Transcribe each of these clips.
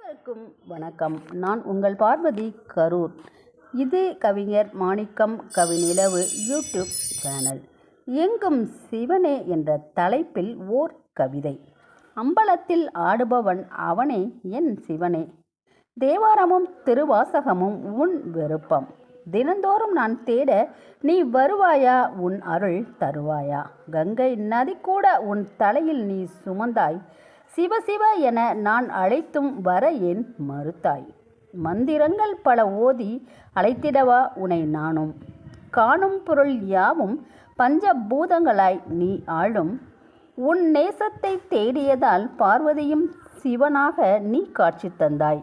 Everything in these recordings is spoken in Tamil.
அனைவருக்கும் வணக்கம். நான் உங்கள் பார்வதி கரூர். இது கவிஞர் மாணிக்கம் கவிநிலவு யூடியூப் சேனல். எங்கும் சிவனே என்ற தலைப்பில் ஓர் கவிதை. அம்பலத்தில் ஆடுபவன் அவனே என் சிவனே. தேவாரமும் திருவாசகமும் உன் விருப்பம். தினந்தோறும் நான் தேட நீ வருவாயா, உன் அருள் தருவாயா. கங்கை நதி கூட உன் தலையில் நீ சுமந்தாய். சிவ சிவ என நான் அழைத்தும் வர ஏன் மறுத்தாய். மந்திரங்கள் பல ஓதி அழைத்திடவா உனை நானும். காணும் பொருள் யாவும் பஞ்சபூதங்களாய் நீ ஆளும். உன் நேசத்தை தேடியதால் பார்வதியும் சிவனாக நீ காட்சி தந்தாய்.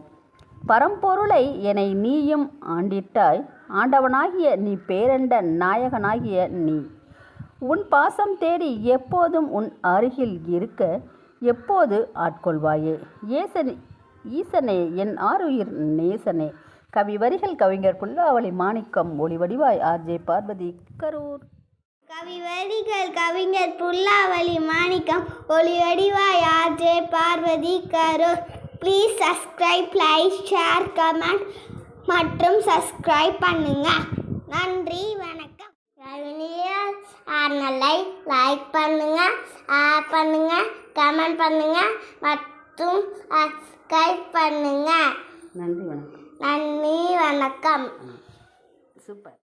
பரம்பொருளை என்னை நீயும் ஆண்டிட்டாய். ஆண்டவனாகிய நீ பேரண்ட நாயகனாகிய நீ. உன் பாசம் தேடி எப்போதும் உன் அருகில் இருக்க எப்போது ஆட்கொள்வாயே. ஈசனே என் ஆருயிர் நேசனே. கவி வரிகள் கவிஞர் புல்லாவளி மாணிக்கம். ஒளி வடிவாய் ஆர்ஜே பார்வதி கரூர். கவி வரிகள் கவிஞர் புல்லாவளி மாணிக்கம். ஒளி வடிவாய் RJ Parvathi Karur. Please subscribe, like, share, comment மற்றும் சப்ஸ்கிரைப் பண்ணுங்க. நன்றி, வணக்கம். லைக் பண்ணுங்க, பண்ணுங்க, கமெண்ட் பண்ணுங்க மற்றும் சப்ஸ்கிரைப் பண்ணுங்க. நன்றி, வணக்கம். நன்றி, வணக்கம். சூப்பர்.